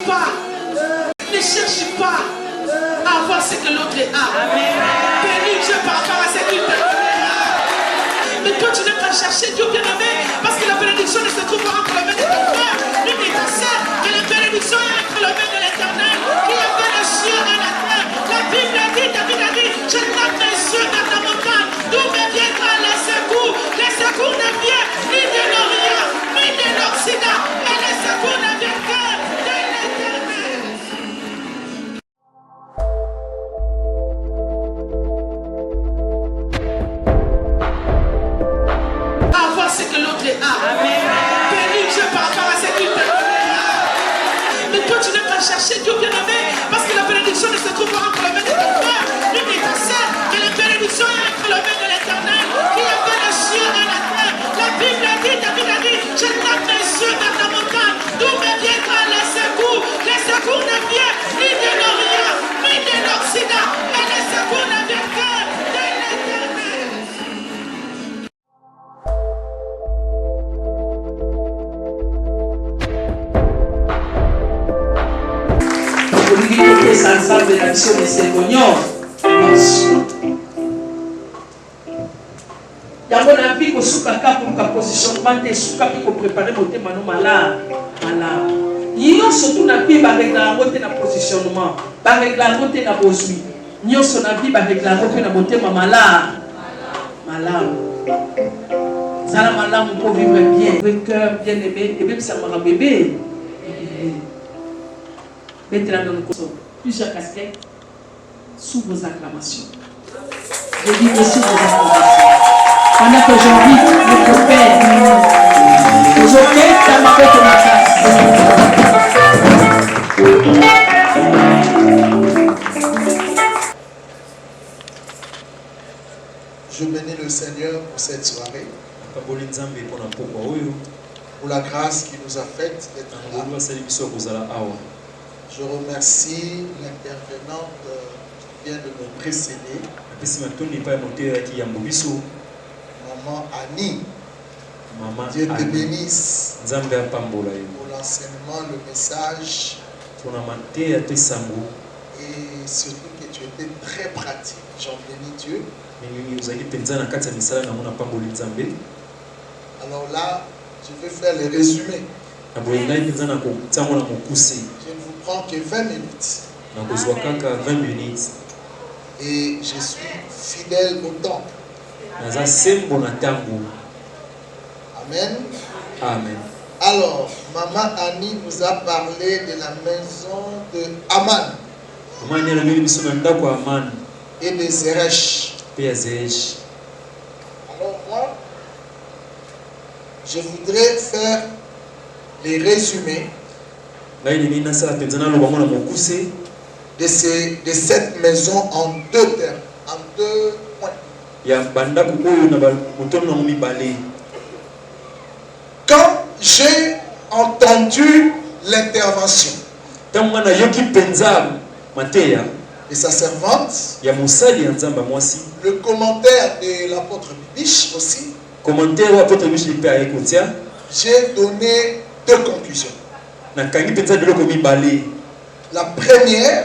pas. Ne cherche pas à avoir ce que l'autre a. Bénis Dieu par rapport à ce qu'il te donne. Mais toi, tu n'as qu'à chercher Dieu bien-aimé, parce que la bénédiction ne se trouve pas entre les mains de ton frère, ni de ta sœur, mais la bénédiction est entre les mains de l'Éternel, qui a fait le ciel et la terre. La Bible a dit, David a dit, je tape mes yeux dans ta montagne, d'où me viendra les secours. Les secours ne viennent ni de l'Orient, ni de l'Occident, mais les secours ne viennent que de l'Éternel. Avoir ce que l'autre a. Bénis Dieu par rapport à ce qu'il te donne. Mais toi, tu n'as qu'à chercher Dieu bien-aimé, parce que la bénédiction ne se trouve pas entre les mains de ton frère, ni de ta sœur, mais la bénédiction est entre les mains de l'Éternel, qui a fait le ciel et la terre. La Bible a dit, David a dit, je tape mes yeux dans ta montagne, d'où me viendra les secours. Les secours ne viennent ni de l'Orient, ni de l'Occident, mais les secours ne viennent que de l'Éternel. Politique sensible d'action de Seigneur. Yango na bi ko suka ka pour ka positionnement te suka ki ko préparer monter mano mala. Yo surtout na bi ba régler monter na positionnement, ba régler monter na bozui. Nyo so na bi ba régler monter na monter mala. Zala malam pour vivre bien, avec cœur bien aimé et même ça m'a bébé. Maintenant, nous avons plusieurs casquettes sous vos acclamations. Je dis sous vos acclamations. Pendant que j'invite notre Père, aujourd'hui, dans ma tête ma classe. Je bénis le Seigneur pour cette soirée, pour la grâce qu'il nous a faite d'être là. Je remercie l'intervenante qui vient de me précéder, Maman Annie. Dieu te bénisse pour l'enseignement, le message, et surtout que tu étais très pratique. J'en bénis Dieu. Alors là, je vais faire les résumés. Je ne vous prends que 20 minutes. Et je suis fidèle au temple. Amen. Alors, Maman Annie nous a parlé de la maison de Aman et de Zeresh. Alors moi, je voudrais faire les résumés de cette maison en deux termes, en deux points. Quand j'ai entendu l'intervention de sa servante, le commentaire de l'apôtre Bibiche aussi, j'ai donné deux conclusions. La première,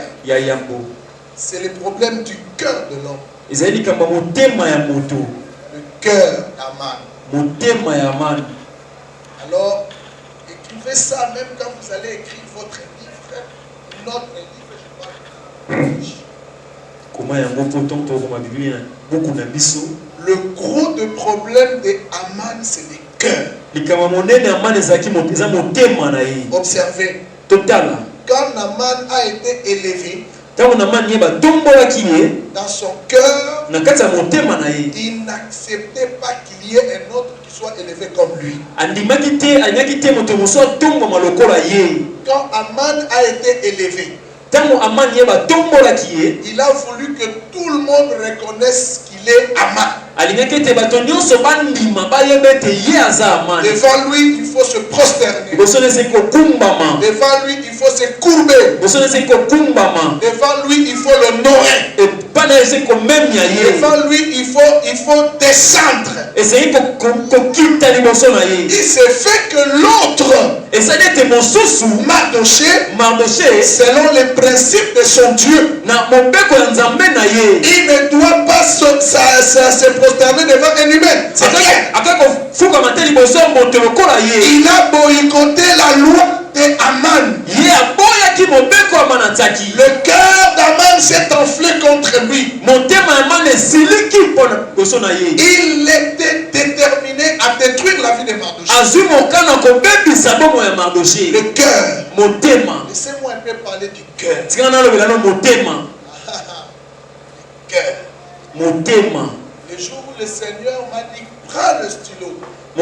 c'est le problème du cœur de l'homme. Le cœur d'Aman. Alors, écrivez ça même quand vous allez écrire votre livre, notre livre, le gros de problème de Aman, c'est le cœur. Observez. Quand Aman a été élevé, dans son cœur, il n'acceptait pas qu'il y ait un autre qui soit élevé comme lui. Quand Aman a été élevé, il a voulu que tout le monde reconnaisse qu'il est Aman. Devant lui, il faut se prosterner. Devant lui, il faut se courber. Devant lui, il faut l'honorer. Devant lui, il faut descendre. Il s'est fait que l'autre, Mardoché, selon les principes de son Dieu, il ne doit pas se prosterner devant un humain. Il a boycotté la loi d'Aman. Le cœur d'Aman s'est enflé contre lui. Il était déterminé à détruire la vie de Mardoché. Le cœur. Laissez-moi un peu parler du cœur. Cœur. Le jour où le Seigneur m'a dit, prends le stylo. Je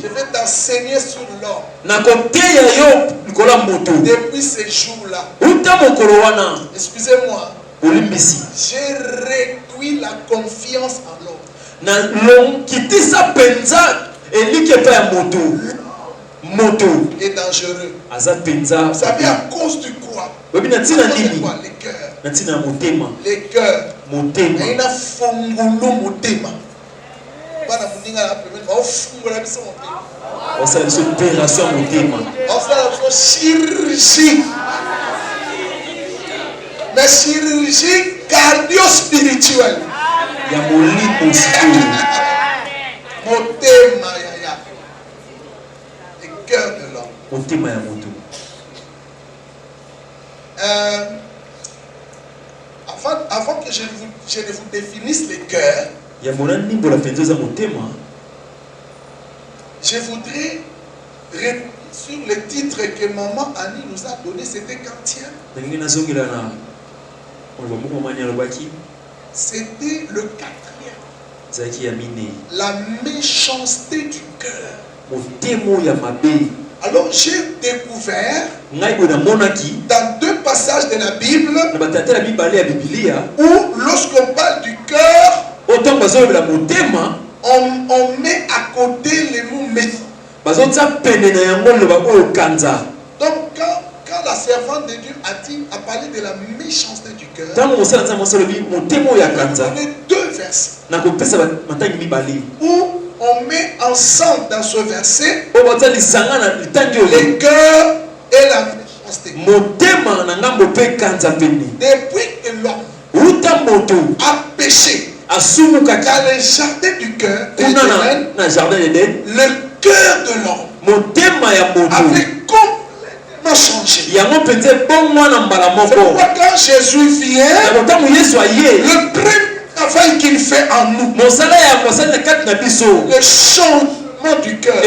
vais t'enseigner sur l'homme. Depuis ces jours-là, excusez-moi, j'ai réduit la confiance en l'homme. Est dangereux. Vous savez à cause du quoi? Les cœurs. Les cœurs. Il a fongolo motema. Chirurgie. Mais chirurgie cardio-spirituelle. Motema yaya. Le cœur de l'homme. Avant que je ne vous définisse les cœurs, je voudrais répondre sur le titre que maman Annie nous a donné. C'était quand-il? C'était le 4e. La méchanceté du cœur. Alors j'ai découvert dans 2 passages de la Bible où lorsqu'on parle du cœur, on met à côté les mots méchants. Donc quand la servante de Dieu a parlé de la méchanceté du cœur, on connaît 2 versets où on met ensemble dans ce verset les cœurs et la méchanceté. Depuis que l'homme a péché dans le jardin du cœur, le cœur de l'homme avait complètement changé. C'est pourquoi quand Jésus vient, le premier travail qu'il fait en nous, le changement du cœur.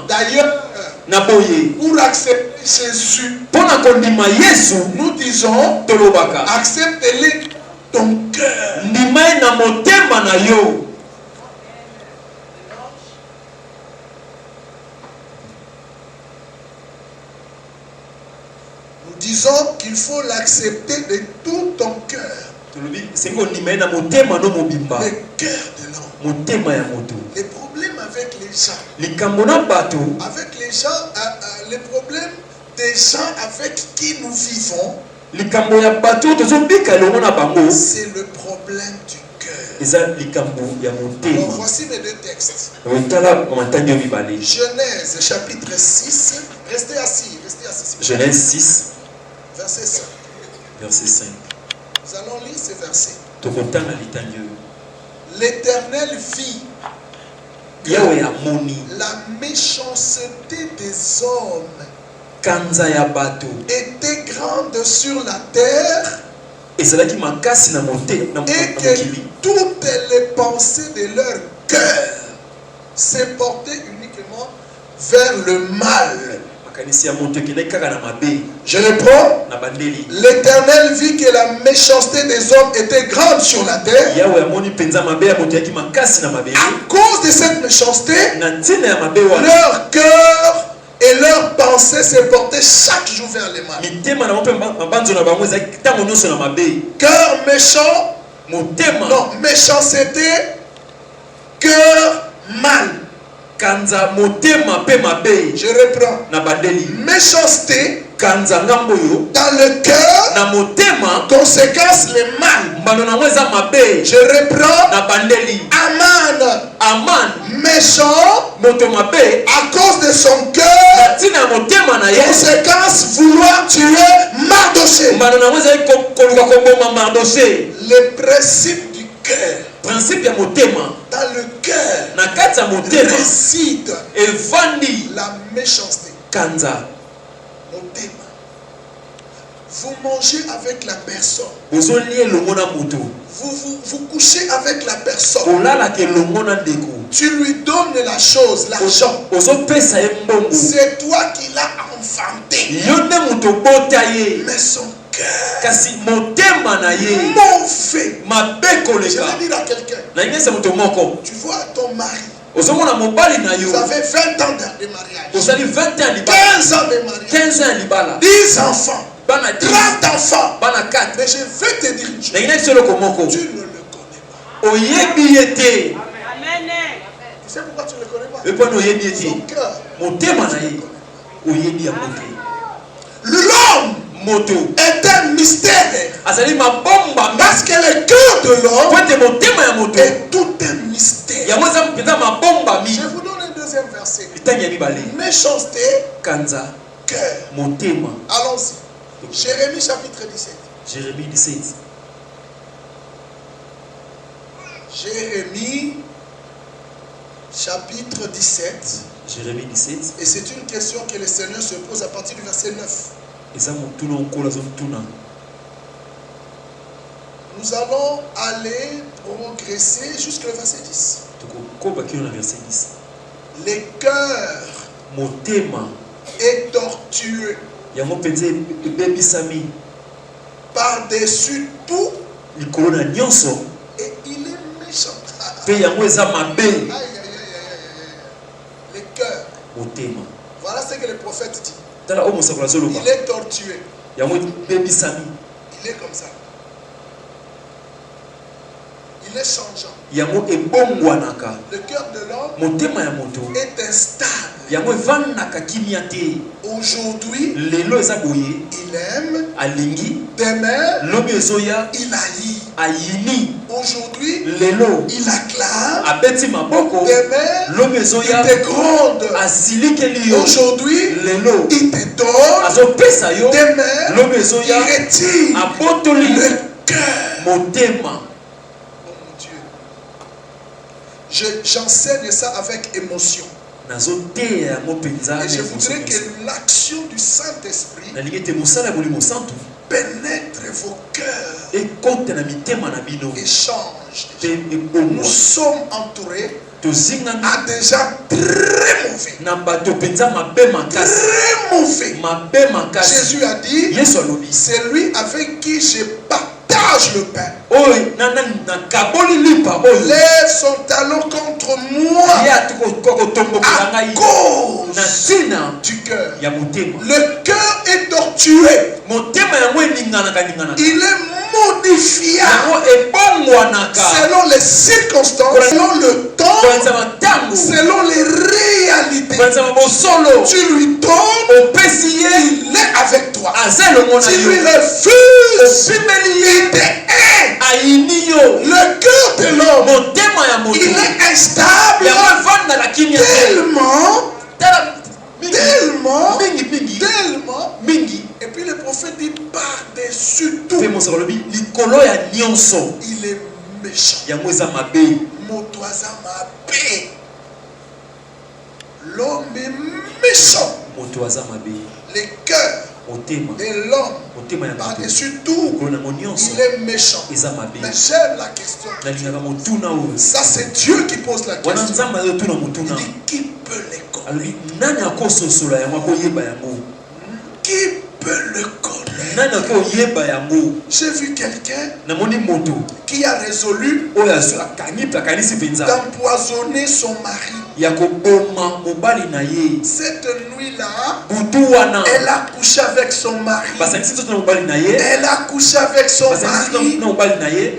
D'ailleurs, pour accepter Jésus, nous disons accepte-le ton cœur. Nous disons qu'il faut l'accepter de tout ton cœur. Le cœur de l'homme. Les problèmes avec les gens. Les problèmes des gens avec qui nous vivons. C'est le problème du cœur. Donc voici mes 2 textes. Genèse chapitre 6. Restez assis. Genèse 6. Verset 5. Verset 5. Nous allons lire ces versets. L'Éternel vit la méchanceté des hommes était grande sur la terre et que toutes les pensées de leur cœur se portaient uniquement vers le mal. Je reprends. L'Éternel vit que la méchanceté des hommes était grande sur la terre. À cause de cette méchanceté, leur cœur et leurs pensées se portaient chaque jour vers le mal. Cœur méchant motema. Non, méchanceté, cœur mal. Kanza motema pe mabe. Je reprends. Na bandeli. Méchanceté, Kanza ngambo yo. dans le cœur, Na motema. conséquence le mal. Mbano na mweza mabe. Je reprends. Na bandeli. Aman, Aman. méchant, Moto mabe. à cause de son cœur, Na tina motema na ye. conséquence vouloir tuer Mardoché. Mbano na mweza koluka koboma Mardoché. Le principe du cœur, Principe ya motema. dans le cœur, Na kati ya motema. réside Evandi. la méchanceté. Kanza. Motema. Vous mangez avec la personne. Vous couchez avec la personne. Tu lui donnes la chose, l'argent. C'est toi qui l'as enfanté. Mais son cœur mauvais. Je vais dire à quelqu'un. Tu vois ton mari. Vous avez 20 ans de mariage. 15 ans de mariage. 10 enfants. 30 enfants. Mais je vais te dire une chose. Tu ne le connais pas. Tu sais pourquoi tu ne le connais pas? Son cœur. L'homme est un mystère. Parce que le cœur de l'homme est tout un mystère. Je vous donne un deuxième verset. Méchanceté, cœur. Allons-y. Jérémie chapitre 17. Jérémie 17. Jérémie chapitre 17. Jérémie 17. Et c'est une question que le Seigneur se pose à partir du verset 9. Nous allons aller progresser jusqu'au verset 10. Le cœur est tortueux. Par-dessus tout, et il est méchant. Aïe, aïe, le cœur. Voilà ce que le prophète dit. Il est tortueux. Il est comme ça. Il est changeant. Le cœur de l'homme est instable. Aujourd'hui, il aime. Demain, il haït. Aujourd'hui, il acclame. Demain, il te gronde. Aujourd'hui, il te donne. Demain, il retire. Le cœur. J'enseigne ça avec émotion. Et je voudrais que l'action du Saint-Esprit pénètre vos cœurs et change. Nous sommes entourés à des gens très mauvais. Très mauvais. Jésus a dit, c'est lui avec qui je partage le pain. Lève son talon contre moi à cause du cœur. Le cœur est tortueux. Il est modifiable selon les circonstances, selon le temps, selon les réalités. Tu lui donnes, il est avec toi. Tu lui refuses, il te hait. Le cœur de l'homme, il est instable tellement. Et puis le prophète dit par-dessus tout, il est méchant. L'homme est méchant. Le cœur de l'homme, par-dessus tout, il est méchant. Mais j'aime la question. Ça, c'est Dieu qui pose la question. Il dit, qui peut les connaître? Qui peut le connaître? J'ai vu quelqu'un qui a résolu d'empoisonner son mari. Cette nuit-là, elle a couché avec son mari. Elle a couché avec son mari.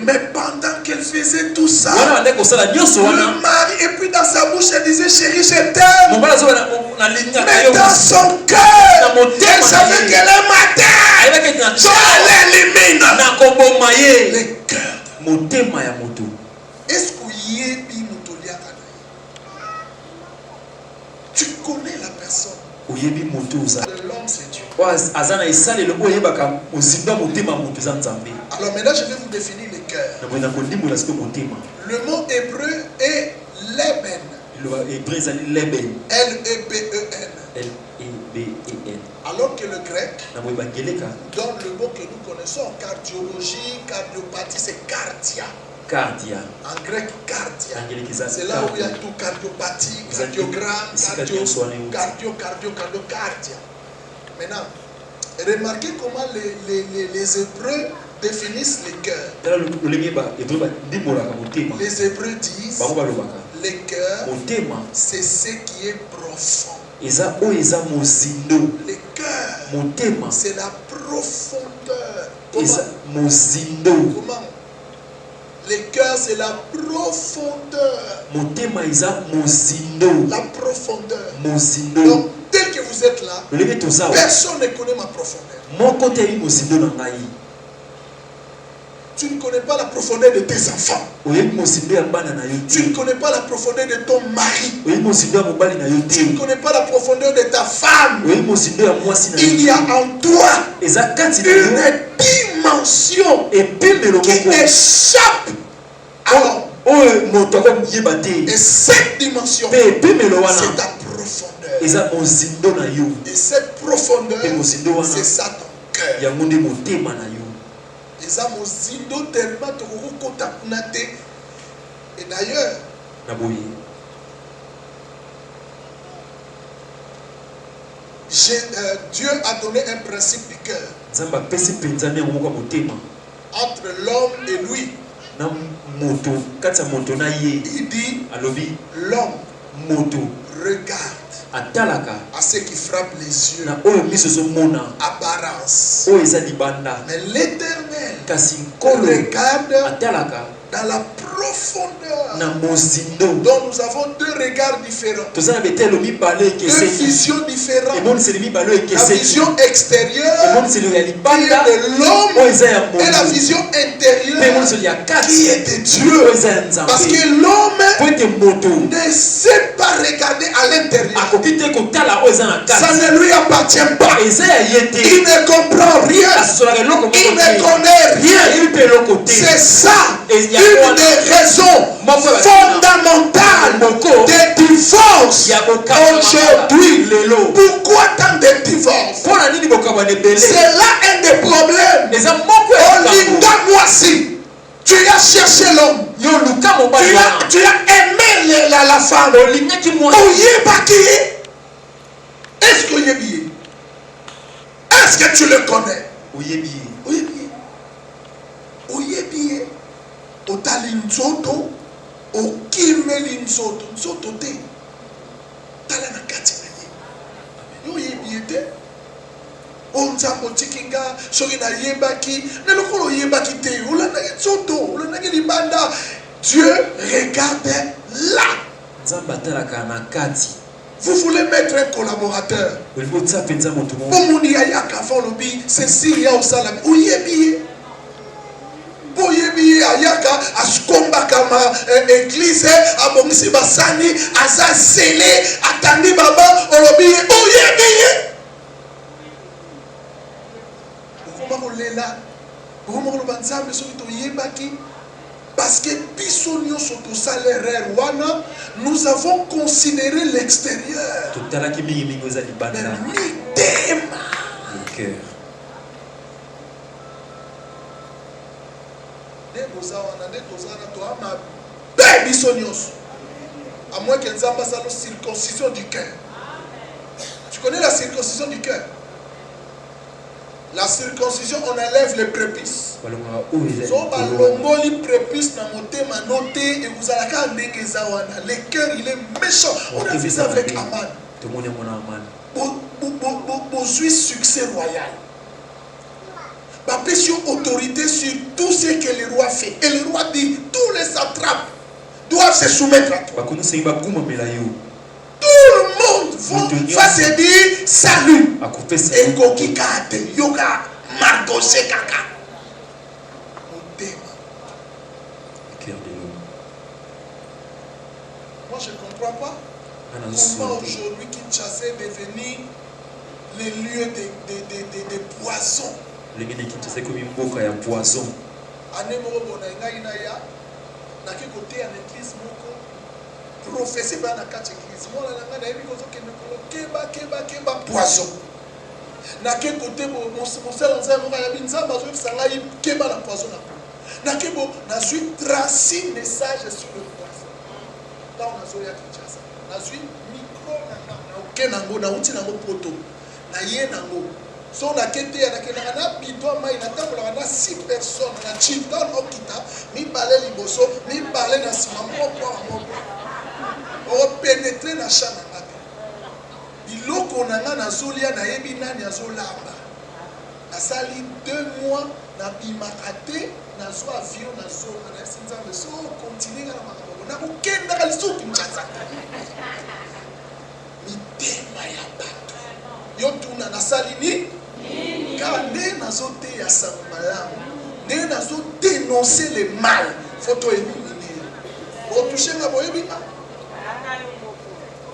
Mais pendant qu'elle faisait tout ça, le mari, et puis dans sa bouche, elle disait chérie, je t'aime. Mais dans son cœur, elle savait qu'elle est matin. Je l'élimine. Les cœurs. Est-ce que tu connais la personne? L'homme, c'est Dieu. Alors maintenant, je vais vous définir les cœurs. Le mot hébreu est Leben. L-E-B-E-N. Alors que le grec donne le mot que nous connaissons en cardiologie, cardiopathie, c'est cardia. En grec, cardia. C'est là où il y a tout cardiopathie, cardiogramme, cardia. Maintenant, remarquez comment les Hébreux définissent les cœurs. Les Hébreux disent les cœurs, c'est ce qui est profond. Les cœurs, c'est la profondeur. Comment? Les cœurs, c'est la profondeur. La profondeur. Donc, tel que vous êtes là, personne ne connaît ma profondeur. Tu ne connais pas la profondeur de tes enfants. Tu ne connais pas la profondeur de ton mari. Tu ne connais pas la profondeur de ta femme. Il y a en toi une dimension qui échappe à l'homme. Et cette dimension, c'est ta profondeur. Et cette profondeur, c'est ça ton cœur. Et d'ailleurs, Dieu a donné un principe du cœur entre l'homme et lui. Il dit l'homme regarde à ce qui frappe les yeux, apparence. Mais l'Éternel regarde dans la profondeur. Donc nous avons deux regards différents, deux visions différentes. La vision extérieure qui est de l'homme et la vision intérieure qui est de Dieu. Parce que l'homme ne sait pas regarder à l'intérieur. Ça ne lui appartient pas. Il ne comprend rien. Il ne connaît rien. C'est ça une des raisons fondamentales des divorces aujourd'hui. Pourquoi tant de divorces? C'est là un des problèmes. Olinga Mwasi, tu as cherché l'homme, tu as aimé la femme. Est-ce que est-ce que tu le connais? Otali nzoto, okimeli nzoto, nzoto te. Tala na kati na ye. Yo yebiete. Onzambo tikinga, soki na yebaki, na lokolo yebaki te. Ola na nzoto, ola na libanda. Dieu regarde là. Vous voulez mettre un collaborateur. Pomoni ayaka avant lobi, ceci ya osala. Oyebi. Boyebi ayaka askomba kama église abongisi basani aza sele atandi baba olobi boyebi ukuma kolela ukuma koloba nzambe soki toyebaki parce que biso nyonso tosala erreur wana nous avons considéré l'extérieur à moins qu'elle fasse la circoncision du cœur. Tu connais la circoncision du cœur? La circoncision, on enlève les prépuces. So balongoli prépuces na motema noté et vous allez quand le cœur il est méchant. On a vu ça avec Aman. Besoin succès royal. Bapession autorité sur tout ce que le roi fait. Et le roi dit tous les satrapes doivent se soumettre à toi. Tout le monde va se dire salut. Et Koki Kate, Yoga, Mardoché Kaka. Moi je ne comprends pas comment aujourd'hui Kinshasa est devenu le lieu de poison. Le lieu de Kinshasa est comme une boca de poison. Prophétie dans la catéchèse. Moi, je poison. Na ke côté mon seul ensemble ya binzamba zo sanga yi keba la poison na ko. Na ke bo na suis tracé message sur le poison. Dans na zo ya Kinshasa. Na suis micro na okenango na uti na poto. Na ye nango. So na kete ya na bidon mai na tambola na 6 personnes na chindon okita mi balé liboso mi balé na sima mo pénétrer dans la chambre. Biloko nanga na zolia na yebi nani azolamba. Na sali 2 mois na bimakate na zo avion na zo na sinza de so continuer na makambo. Na kokenda ka lisuki mchaza. Mitema ya bato. Yo tuna na sali ni kande na zo te ya samalamu. Ne na zo dénoncer le mal. Photo éliminer. Bo toucher na boyebi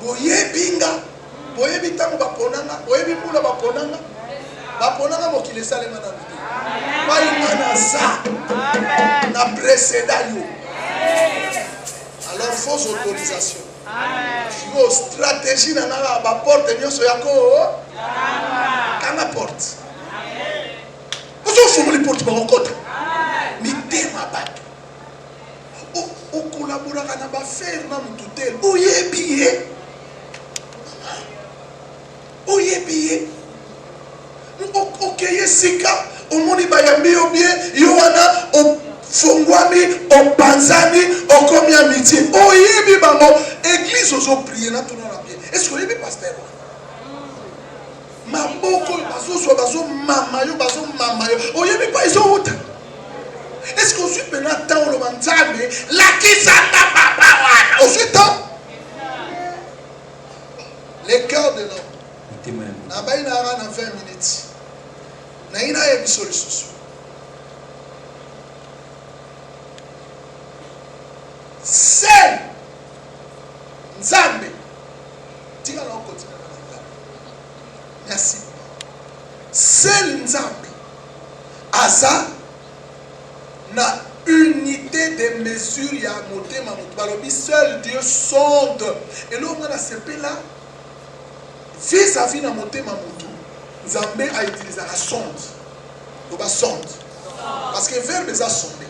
boyebinga boyebi tango baponanga boyebi mula baponanga mokile salema na bidi bayinga na za na précédent yo. Alors fausse autorisation yo stratégie na nga ba porte nyoso yako kanga porte ozo fumuli porte ba okota mitema bato o collaboraka na ba faire na mututel oyebi ye. Oyebiye okeye sika omoni bayambi yo bien yo wana ofongwami opanzani okomi amitié oyebi bango église ozo prier na tuna na bien est-ce que oyebi pasteur maboko bazo mama yo oyebi pa izo uta est-ce que osu pena temps lo manzambe lakisanga papa wana osu temps le cœur de l'homme. Na bayi na 20 minutes. Na ina ye bisolution. C'est Nzambe. Tika na continue na. Merci. C'est Nzambe. Aza na unité de mesure ya motema mutbalobi seul Dieu sonde. Et là on a sepé là. Vis-à-vis de motema mutu, Nzambe a utilisé la sonde. La sonde. Parce que verbe est sondé.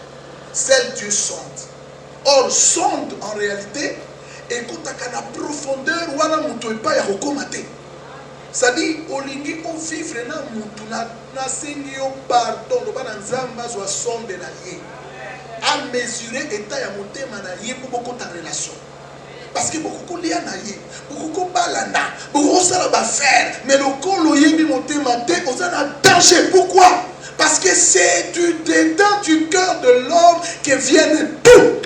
Seul Dieu sonde. Or, sonde en réalité, écoute à la profondeur où la mutu n'est pas ya rekomate. C'est-à-dire, au lingi on vivre na mutu na sengi yo pardon, le bana Nzamba soit sonde na yé. À mesurer état ya motema na yé pour beaucoup de relations. Parce que beaucoup de gens beaucoup de faire, mais le col yebi motema te on a danger. Pourquoi? Parce que c'est du dedans du cœur de l'homme que viennent tout.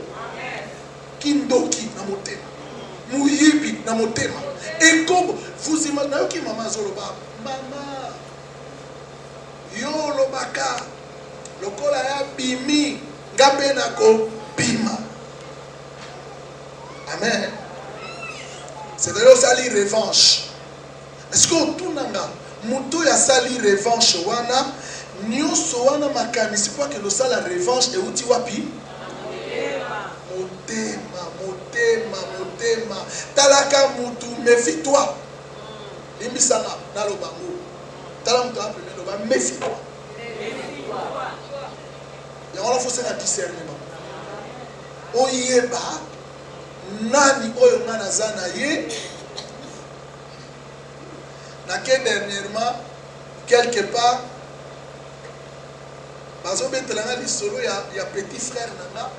Kindoki na motema, muyibi na motema. Et comme vous imaginez qui maman zoloba, maman yo lobaka, le col ya bimi, gabe na ko bima. Amen. C'est de sali revanche. Est-ce que tout nanga muto ya sali revanche wana nyoso wana makanisi kwa que le sala revanche et uti wapi? Motema. Talaka mutu méfie-toi. Limisanga na lobango. Tala mutu après loba méfie-toi. Ya wala faut se na discernement. Oyeba nani oyo ngana zana ye na que dernièrement quelque part bazobetela lisolo ya petit frère nanga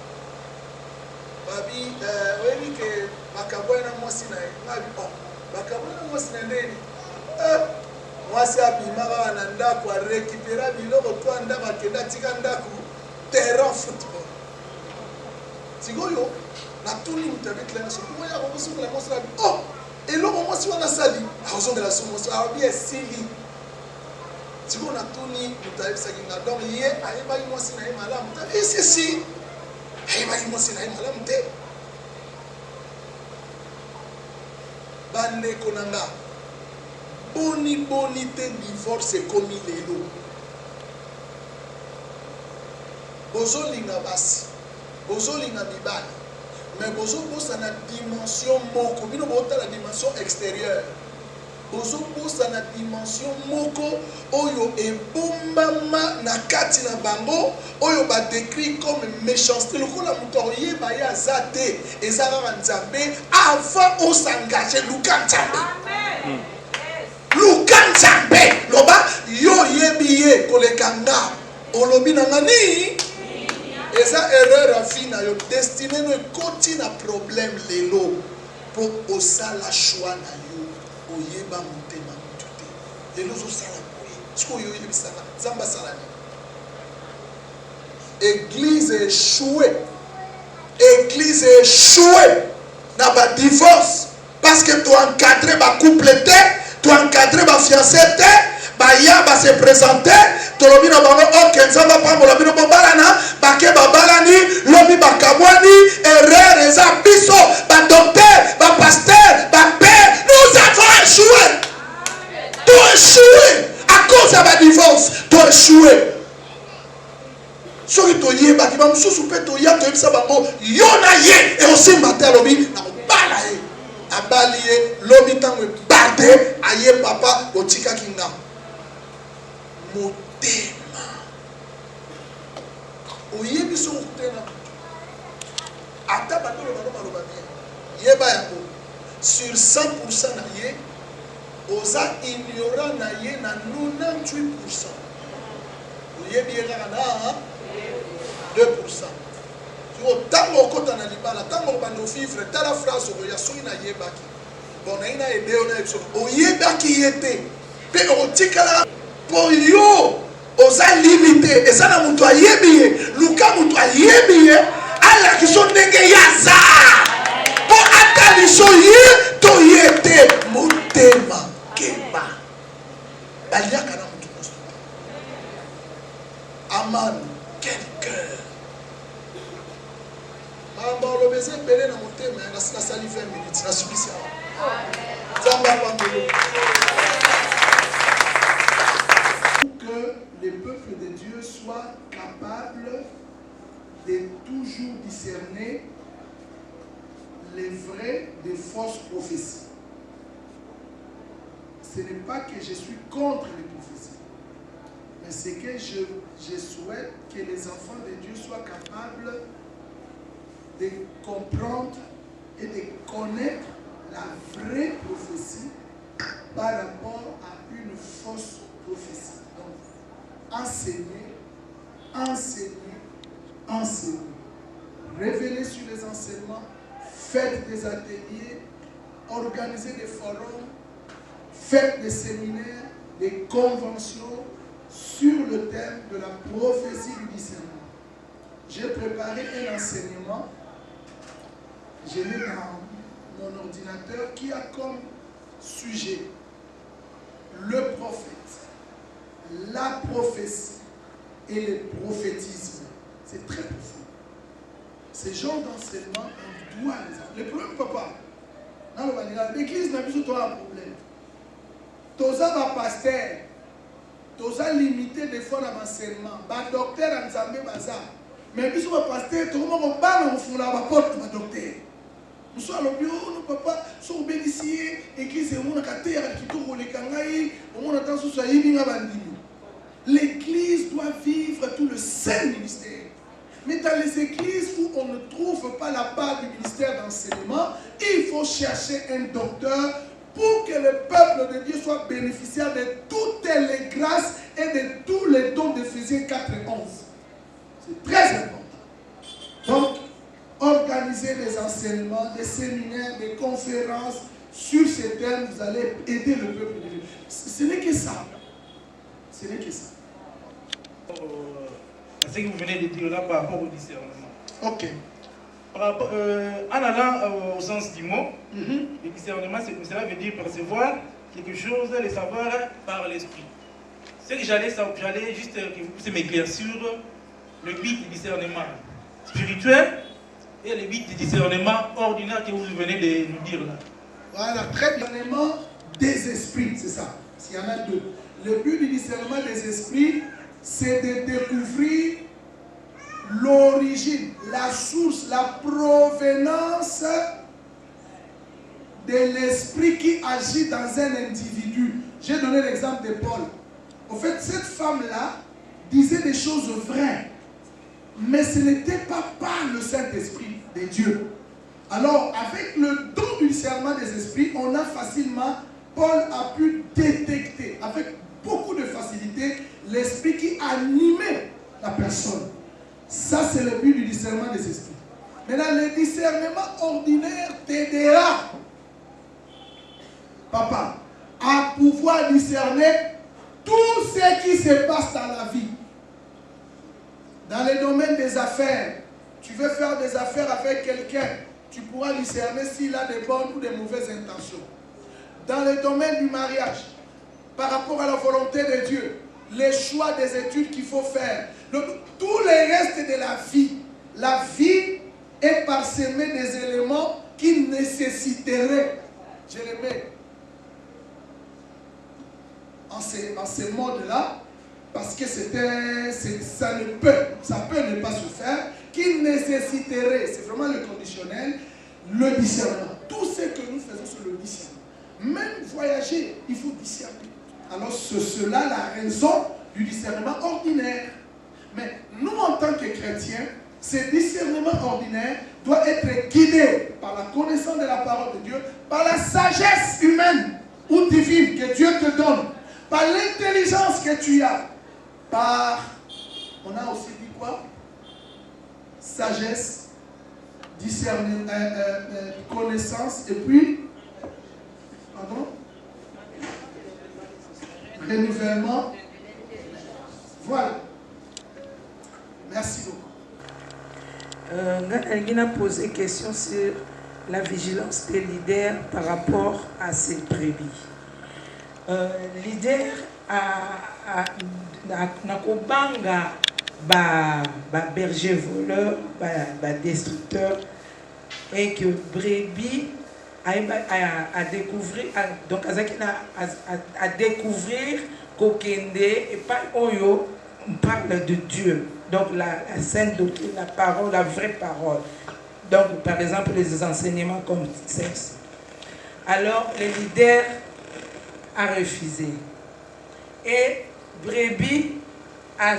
babi oyebi ke makambo na mwasi na ye ngabi makambo na mwasi na ndeni mwasi abimaka wana na ndako arekipera biloko to ndako akenda atika ndako terrain football sikoyo natuni moto abetelanga soki oyo akokosongela mwasi na eloko mwasi wana asali akozongela so mwasi abi esili sikoyo natuni moto ayebisaki nga donc ye ayebaki mwasi na ye malamu te esisi ayebaki mwasi na ye malamu te bandeko na nga boni te divorce ekomi lelo bozolinga basi bozolinga mibali mais bozobosa na dimension moko bino botala dimension extérieure bozobosa na dimension moko oyo ebombama na kati na bango oyo badécrit comme méchanceté lokola moto oyeba ye aza te eza kaka nzambe avant osengage luka nzambe luka nzambe loba yo oyebi ye koleka nga olobi na nga nini eza erreur ya vie na yo destine no ekoti na problème lelo mpo osala choix na yo oyeba motema motu te lelo ozosala boye soki oyo oyebisaka nzambe asala nini église échoué na badivorce parce que toencadre bacouple te toencadre bafiancé te baya base présente tolobi na bango oke nzambe apambola bino bobalana bake babalani lobi bakamwani erreur eza biso badocteur bapaster bapère nous avons échoué toéchoué à cause ya badivorce toéchoué soki toyebaki bamosusu mpe toya toyebisa bango yo na ye eosimba te alobi na kobala ye abali ye lobi ntango ebate aye papa botikaki nga motema oyebi so okutena ata bandolo baloba bien yeba yango sur 100% na ye oza ignorant na ye na 98%. Oyebi ye kaka na 2%. Tango okota na libala tango bando vivre tala phrase oya soki na yebaki bon na ina edeo na episode oyebaki yete pe otikala po yo oza limité eza na mutu ayebi ye luka mutu ayebi ye ala kiso ndenge yaza po ataliso ye to yete motema keba baliaka na mutu kosto aman quel cœur que les peuples de Dieu soient capables de toujours discerner les vraies des fausses prophéties. Ce n'est pas que je suis contre les prophéties, mais c'est que je souhaite que les enfants de Dieu soient capables de comprendre et de connaître la vraie prophétie par rapport à une fausse prophétie. Donc, enseigner. Révéler sur les enseignements, faites des ateliers, organisez des forums, faites des séminaires, des conventions sur le thème de la prophétie du discernement. J'ai préparé un enseignement. Je l'ai dans mon ordinateur qui a comme sujet le prophète, la prophétie et le prophétisme. C'est très profond. Ces genres d'enseignement, on doit les avoir. Le problème, papa, dans l'église n'a plus un problème. Toza va pasteur, toza limité des fois dans l'enseignement. Ba docteur Nzambe baza. Mais puis sur le pasteur, tout le monde va dans la porte de docteur. Nous sommes au bureau, nous papa, sommes bénéficiés, église et on a terre qui tourne les kangaï, on attend sous sa yibinga bandini. L'église doit vivre tout le saint ministère. Mais dans les églises où on ne trouve pas la part du ministère d'enseignement, il faut chercher un docteur pour que le peuple de Dieu soit bénéficiaire de toutes les grâces et de tous les dons d'Éphésiens 4 et 11. enseignements, des séminaires, des conférences sur ces thèmes. Vous allez aider le peuple de Dieu. Ce n'est que ça. Ce n'est que ça. Ce que vous venez de dire là par rapport au discernement. Ok. En allant au sens du mot, le discernement, cela veut dire percevoir quelque chose, le savoir par l'esprit. Ce que j'allais juste que vous puissiez m'éclairer sur le but du discernement spirituel et le but du discernement ordinaire que vous venez de nous dire là. Voilà, très bien. Discernement des esprits, c'est ça. S'il y en a deux. Le but du discernement des esprits, c'est de découvrir l'origine, la source, la provenance de l'esprit qui agit dans un individu. J'ai donné l'exemple de Paul. En fait, cette femme-là disait des choses vraies, mais ce n'était pas par le Saint-Esprit de Dieu. Alors, avec le don du discernement des esprits, on a facilement, Paul a pu détecter avec beaucoup de facilité l'esprit qui animait la personne. Ça, c'est le but du discernement des esprits. Maintenant, le discernement ordinaire t'aidera, papa, à pouvoir discerner tout ce qui se passe dans la vie. Dans le domaine des affaires, tu veux faire des affaires avec quelqu'un, tu pourras discerner s'il a de bonnes ou de mauvaises intentions. Dans le domaine du mariage, par rapport à la volonté de Dieu, les choix des études qu'il faut faire, tout le reste de la vie est parsemé des éléments qui nécessiteraient, je les mets en ce mode-là, parce que ça peut ne pas se faire, qui nécessiterait, c'est vraiment le conditionnel, le discernement. Tout ce que nous faisons sur le discernement. Même voyager, il faut discerner. Alors c'est cela la raison du discernement ordinaire. Mais nous, en tant que chrétiens, ce discernement ordinaire doit être guidé par la connaissance de la parole de Dieu, par la sagesse humaine ou divine que Dieu te donne, par l'intelligence que tu as, par, on a aussi dit quoi? Sagesse, discernement, connaissance, et puis, pardon, renouvellement. Voilà. Merci beaucoup. Il a posé une question sur la vigilance des leaders par rapport à ces brebis. Leader na kobanga ba berger voleur, ba destructeur, et que brebis à découvrir, donc à découvrir kokende et pas oyo, on parle de Dieu. Donc la sainte doctrine, la parole, la vraie parole. Donc par exemple les enseignements comme sexe. Alors le leader a refusé. Et brebis a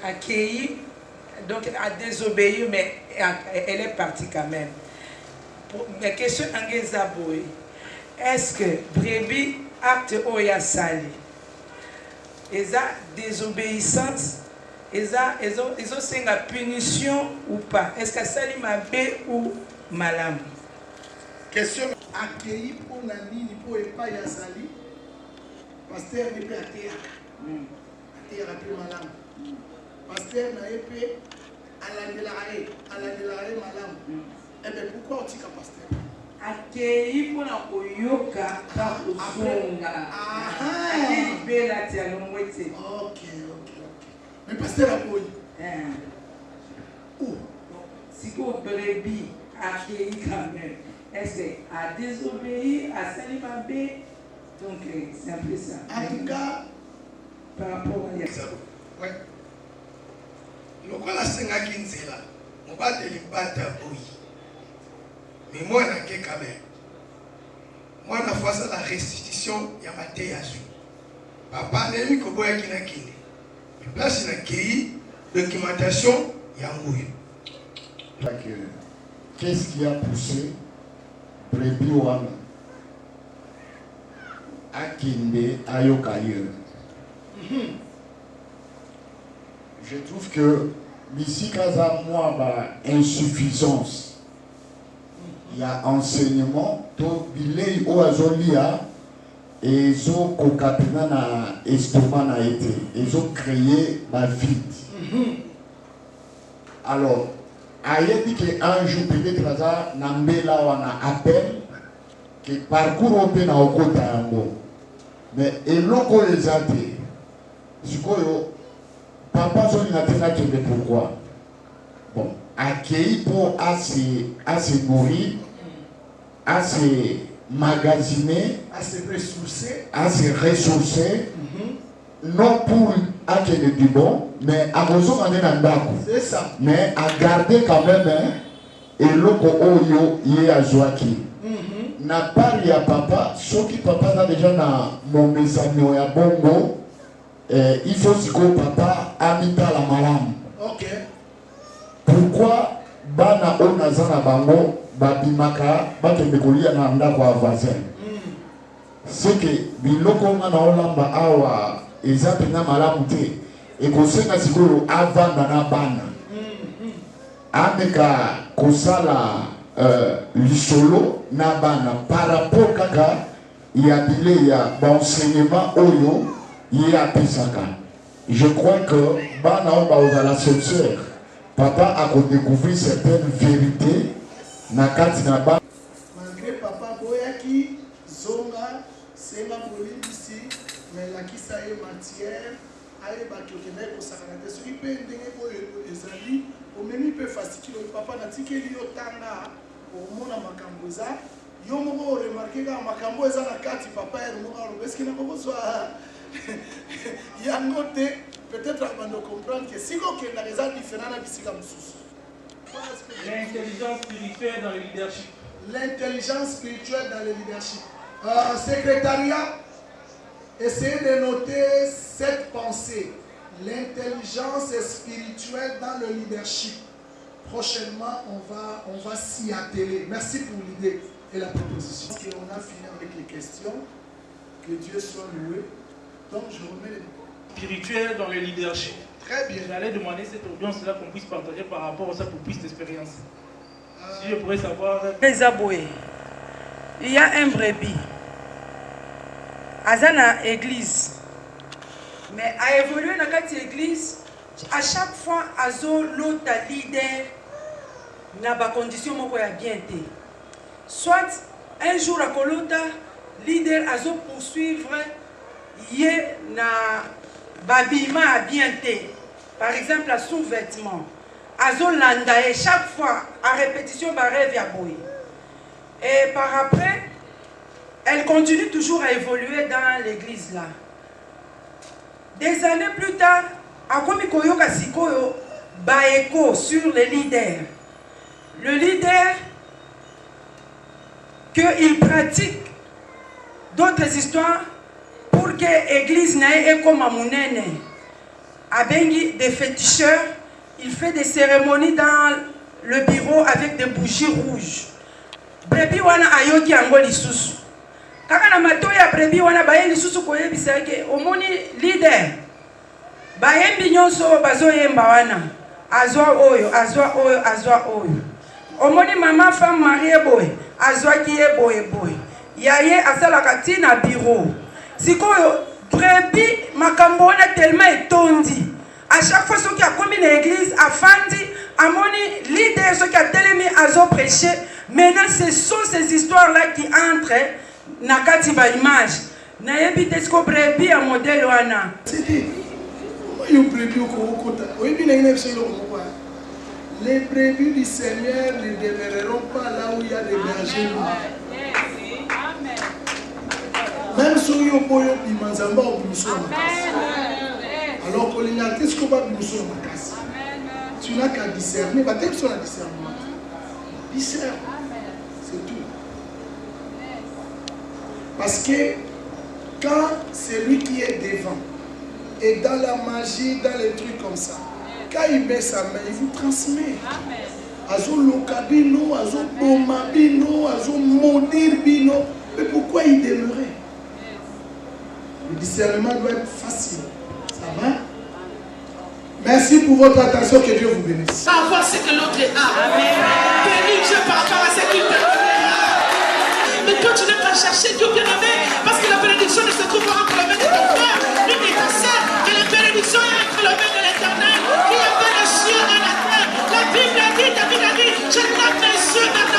accueilli, donc a désobéi, mais elle est partie quand même. Ma question est-ce que brebis acte oya sali? Ils ont désobéissance? Ils ont une punition ou pas? Est-ce que sali mabe ou malam? Question accueilli pour la ligne pour ne pas y sali. Pasteur n'est pas à terre. À terre, à plus malam. Pasteur n'a pas à la délarée malam. Eh bien, pourquoi on dit qu'un pasteur? Accueilli pour la koyoka ta ozonga. Ah, bela tia lomwete. Ok. Mais pasteur a koyi. Où? Si vous brebis accueilli quand même, est-ce qu'à désobéir à Salimabé? Donc c'est un peu ça. En tout cas, par rapport à ça. Ouais. Le quoi la senga kinzela, on va te limbata oui. Mais moi na ke quand même. Moi na fois ça la restitution ya maté yasu. Papa nemi ko boya kina kine. Place na kei documentation ya ngouyo. Qu'est-ce qui a poussé Brebis Wana à Kinde Ayokaye? Je trouve que ici, quand moi, insuffisance il y a enseignement, to bilei o azolia, et ils ont kokapena na estomac na été, ils ont créé ma vide. Alors, aïe dit qu'un jour peut-être là, nambela wana appel, que parcours open na okota yango. Mais eloko les athées, sikoyo, papa zoni na tena kende pourquoi? Bon, accueilli pour à se nourrir, à se magasiner, À se ressourcer. à se ressourcer, non pour acquérir du bon, mais à besoin C'est ça. mais à garder quand même et l'oko oyo yé à Joaki. N'a pas ya papa, ce qui papa a déjà na mon message ya bongo, il faut que papa habite la malam. Ok. Pourquoi bana onazana bango babimaka bakebekolia na ndako ya voisin? C'est que biloko na olamba awa ezate na malamu te ekosenga sikolo avanda na bana ameka kosala lisolo na bana par rapport kaka ya bile ya enseignement oyo ye apesaka. Je crois que bana on va la sortir. Papa a découvert certaines vérités na kati na bana. Malgré papa boyaki zonga senga ici, mais la qui ça est matière aye bakokene ko sakana te soki pe ndenge boyo ezali o memi pe fasiki le papa na tikeli yo tanga o mona makambo za yo moko remarquer ka makambo eza na kati papa er moko alo eski na koko so yango te peut-être avant de comprendre que si ko kenda eza différent na bisika mususu. L'intelligence spirituelle dans le leadership. L'intelligence spirituelle dans le leadership. Secrétariat, essayez de noter cette pensée. L'intelligence spirituelle dans le leadership. Prochainement, on va s'y atteler. Merci pour l'idée et la proposition. Et on a fini avec les questions. Que Dieu soit loué. Donc, je remets les... Spirituel dans le leadership. Très bien. J'allais demander cette audience-là qu'on puisse partager par rapport à sa plus d'expérience. Si je pourrais savoir... Il y a un brebis. Azana église. Mais à évoluer dans cette église, à chaque fois, azo l'autre leader n'a pas condition moko ya bien été. Soit un jour à kolota leader azo poursuivre yé na babima a bien été. Par exemple, à sous-vêtement. Azo landaye chaque fois à répétition barève ya boy. Et par après, elle continue toujours à évoluer dans l'église là. Des années plus tard, akomi koyoka sikoyo baeko sur les leaders. Le leader qu'il pratique d'autres histoires pour que l'église n'aille comme amunene. Abengi des féticheurs, il fait des cérémonies dans le bureau avec des bougies rouges. Brebi wana ayoki ango lisusu. Kaka na mato ya brebi wana baye lisusu koyebisa ke omoni leader. Bayembi nyonso bazoyemba wana. Azwa oyo, azwa oyo, azwa oyo. Omoni mama femme mariée boy, azwa kiye boy boy. Yaye asalaka tina bureau. Sikoyo brebi makambo wana tellement etondi. À chaque fois ceux qui a commis l'église a fandi, amoni leader ceux qui a télémi azo prêché. Maintenant ce sont ces histoires là qui entrent na kati ba image. Na yebi tesko brebi a modèle wana. C'est dit. Yo brebi ko kota. Oyebi na ina selo ko kwa. Les brebis du Seigneur ne demeureront pas là où il y a des bergers. Amen. Même si yo boyo bimanzamba au biso makasi. Alors que les artistes ko ba biso makasi. Tu n'as qu'à discerner, ba tête sur la discernement. Discerne. C'est tout. Parce que quand celui qui est devant est dans la magie, dans les trucs comme ça, quand il met sa main, il vous transmet. Azo lokabino, azo bomabino, azo monir bino. Mais pourquoi il demeurait? Le discernement doit être facile. Ça va? Merci pour votre attention. Que Dieu vous bénisse. Avoir ce que l'autre a. Bénis Dieu par rapport à ce qu'il te donne. qu'à chercher Dieu bien-aimé, parce que la bénédiction ne se trouve